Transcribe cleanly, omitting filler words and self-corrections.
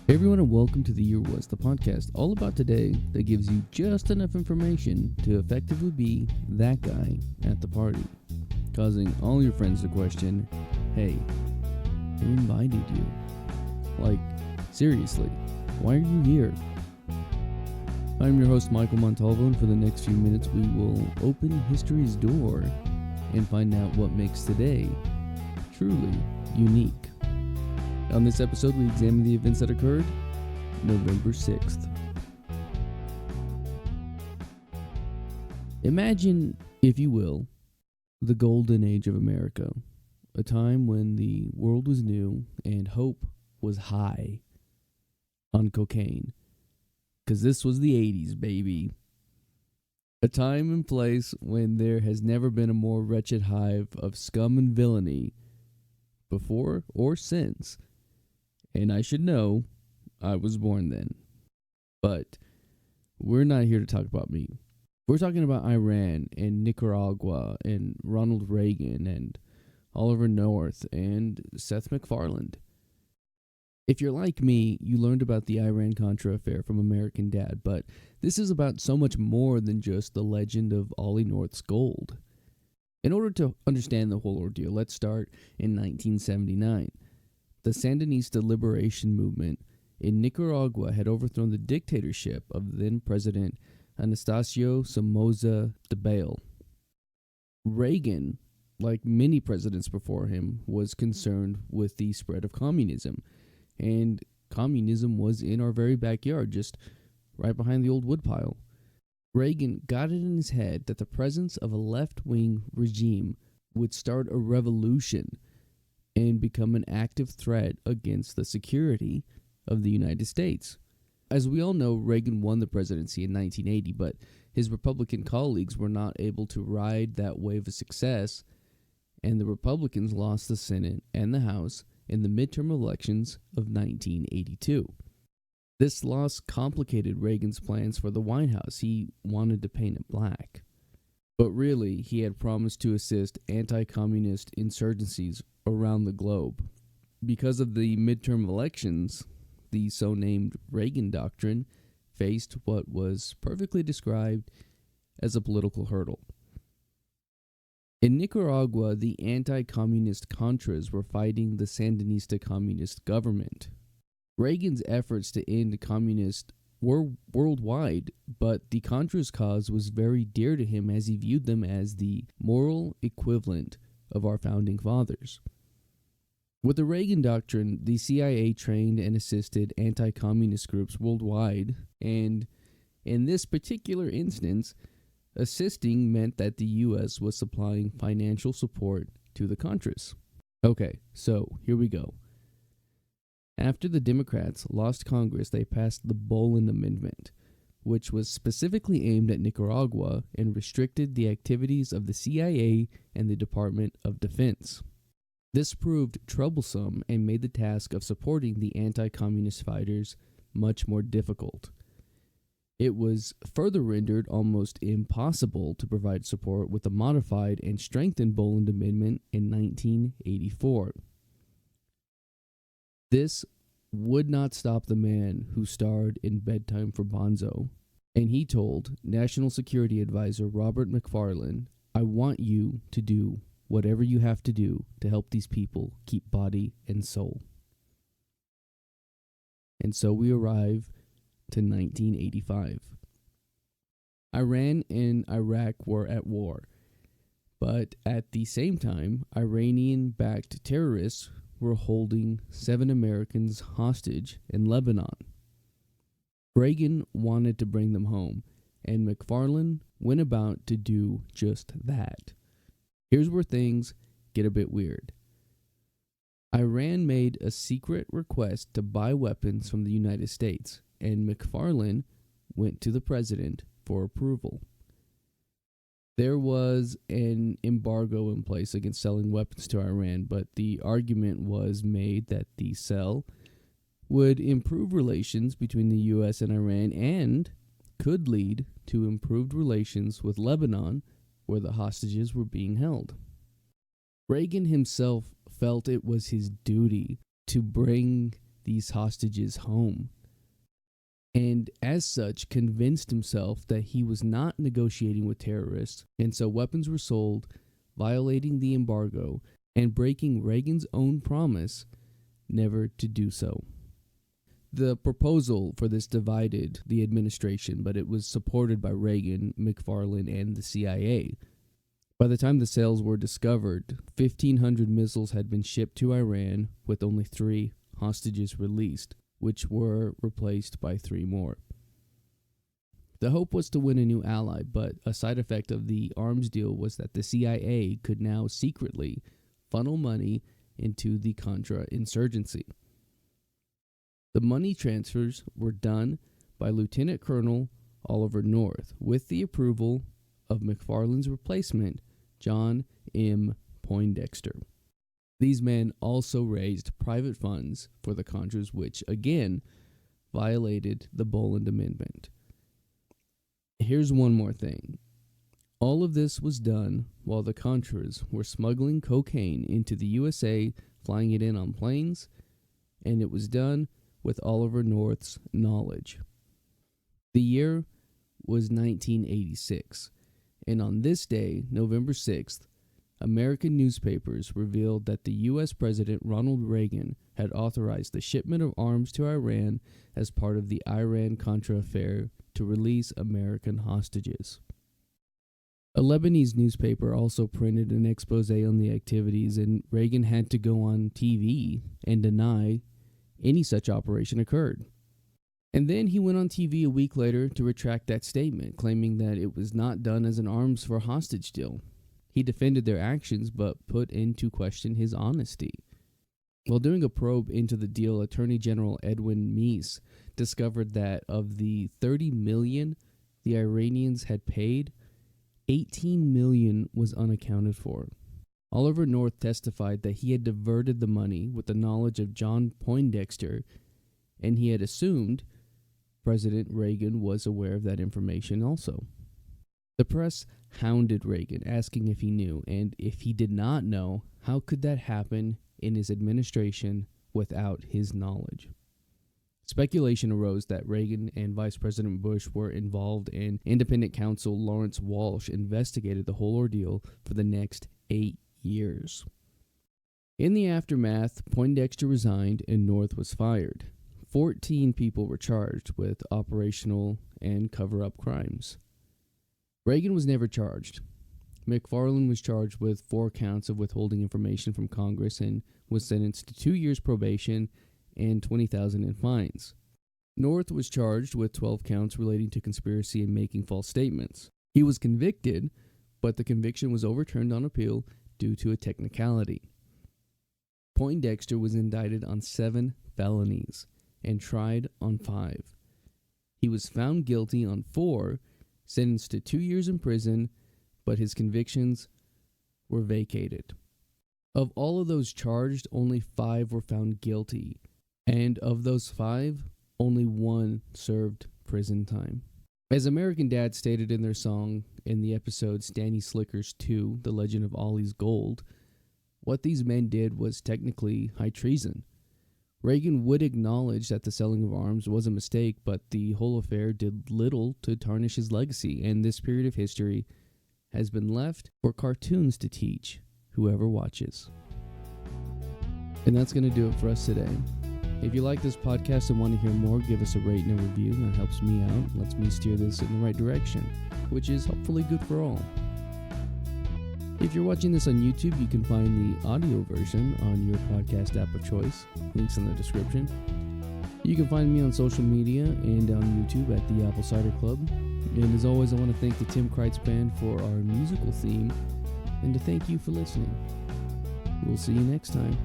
Hey everyone, and welcome to The Year Was, the podcast all about today that gives you just enough information to effectively be that guy at the party, causing all your friends to question, hey, who invited you? Like, seriously, why are you here? I'm your host, Michael Montalvo, and for the next few minutes we will open history's door and find out what makes today truly unique. On this episode, we examine the events that occurred November 6th. Imagine, if you will, the golden age of America, a time when the world was new and hope was high on cocaine. Because this was the 80s, baby. A time and place when there has never been a more wretched hive of scum and villainy before or since. And I should know, I was born then. But we're not here to talk about me. We're talking about Iran and Nicaragua and Ronald Reagan and Oliver North and Seth MacFarlane. If you're like me, you learned about the Iran-Contra Affair from American Dad, but this is about so much more than just the legend of Ollie North's gold. In order to understand the whole ordeal, let's start in 1979. The Sandinista Liberation Movement in Nicaragua had overthrown the dictatorship of then-President Anastasio Somoza Debayle. Reagan, like many presidents before him, was concerned with the spread of communism, and communism was in our very backyard, just right behind the old woodpile. Reagan got it in his head that the presence of a left-wing regime would start a revolution and become an active threat against the security of the United States. As we all know, Reagan won the presidency in 1980, but his Republican colleagues were not able to ride that wave of success, and the Republicans lost the Senate and the House in the midterm elections of 1982. This loss complicated Reagan's plans for the White House. He wanted to paint it black. But really, he had promised to assist anti-communist insurgencies around the globe. Because of the midterm elections, the so-named Reagan Doctrine faced what was perfectly described as a political hurdle. In Nicaragua, the anti-communist Contras were fighting the Sandinista communist government. Reagan's efforts to end communists were worldwide, but the Contras' cause was very dear to him as he viewed them as the moral equivalent of our founding fathers. With the Reagan Doctrine, the CIA trained and assisted anti-communist groups worldwide, and in this particular instance, assisting meant that the U.S. was supplying financial support to the Contras. Okay, so here we go. After the Democrats lost Congress, they passed the Boland Amendment, which was specifically aimed at Nicaragua and restricted the activities of the CIA and the Department of Defense. This proved troublesome and made the task of supporting the anti-communist fighters much more difficult. It was further rendered almost impossible to provide support with the modified and strengthened Boland Amendment in 1984. This would not stop the man who starred in Bedtime for Bonzo, and he told National Security Advisor Robert McFarlane, "I want you to do whatever you have to do to help these people keep body and soul." And so we arrive to 1985. Iran and Iraq were at war, but at the same time, Iranian-backed terrorists were holding 7 Americans hostage in Lebanon. Reagan wanted to bring them home, and McFarlane went about to do just that. Here's where things get a bit weird. Iran made a secret request to buy weapons from the United States, and McFarlane went to the president for approval. There was an embargo in place against selling weapons to Iran, but the argument was made that the sale would improve relations between the U.S. and Iran and could lead to improved relations with Lebanon, where the hostages were being held. Reagan himself felt it was his duty to bring these hostages home, and as such convinced himself that he was not negotiating with terrorists, and so weapons were sold, violating the embargo and breaking Reagan's own promise never to do so. The proposal for this divided the administration, but it was supported by Reagan, McFarlane, and the CIA. By the time the sales were discovered, 1,500 missiles had been shipped to Iran, with only 3 hostages released, which were replaced by 3 more. The hope was to win a new ally, but a side effect of the arms deal was that the CIA could now secretly funnel money into the Contra insurgency. The money transfers were done by Lieutenant Colonel Oliver North, with the approval of McFarlane's replacement, John M. Poindexter. These men also raised private funds for the Contras, which again violated the Boland Amendment. Here's one more thing. All of this was done while the Contras were smuggling cocaine into the USA, flying it in on planes, and it was done with Oliver North's knowledge. The year was 1986, and on this day, November 6th, American newspapers revealed that the U.S. President Ronald Reagan had authorized the shipment of arms to Iran as part of the Iran-Contra Affair to release American hostages. A Lebanese newspaper also printed an expose on the activities, and Reagan had to go on TV and deny any such operation occurred. And then he went on TV a week later to retract that statement, claiming that it was not done as an arms for hostage deal. He defended their actions, but put into question his honesty. While doing a probe into the deal, Attorney General Edwin Meese discovered that of the $30 million the Iranians had paid, $18 million was unaccounted for. Oliver North testified that he had diverted the money with the knowledge of John Poindexter, and he had assumed President Reagan was aware of that information also. The press hounded Reagan, asking if he knew, and if he did not know, how could that happen in his administration without his knowledge? Speculation arose that Reagan and Vice President Bush were involved, and independent counsel Lawrence Walsh investigated the whole ordeal for the next 8 years. In the aftermath, Poindexter resigned and North was fired. 14 people were charged with operational and cover-up crimes. Reagan was never charged. McFarlane was charged with 4 counts of withholding information from Congress and was sentenced to 2 years probation and $20,000 in fines. North was charged with 12 counts relating to conspiracy and making false statements. He was convicted, but the conviction was overturned on appeal due to a technicality. Poindexter was indicted on 7 felonies and tried on 5. He was found guilty on 4, sentenced to 2 years in prison, but his convictions were vacated. Of all of those charged, only 5 were found guilty, and of those 5, only 1 served prison time. As American Dad stated in their song in the episode Stanny Slickers 2, The Legend of Ollie's Gold, what these men did was technically high treason. Reagan would acknowledge that the selling of arms was a mistake, but the whole affair did little to tarnish his legacy, and this period of history has been left for cartoons to teach whoever watches. And that's going to do it for us today. If you like this podcast and want to hear more, give us a rate and a review. That helps me out, lets me steer this in the right direction, which is hopefully good for all. If you're watching this on YouTube, you can find the audio version on your podcast app of choice. Links in the description. You can find me on social media and on YouTube at the Apple Cider Club. And as always, I want to thank the Tim Kreitz Band for our musical theme and to thank you for listening. We'll see you next time.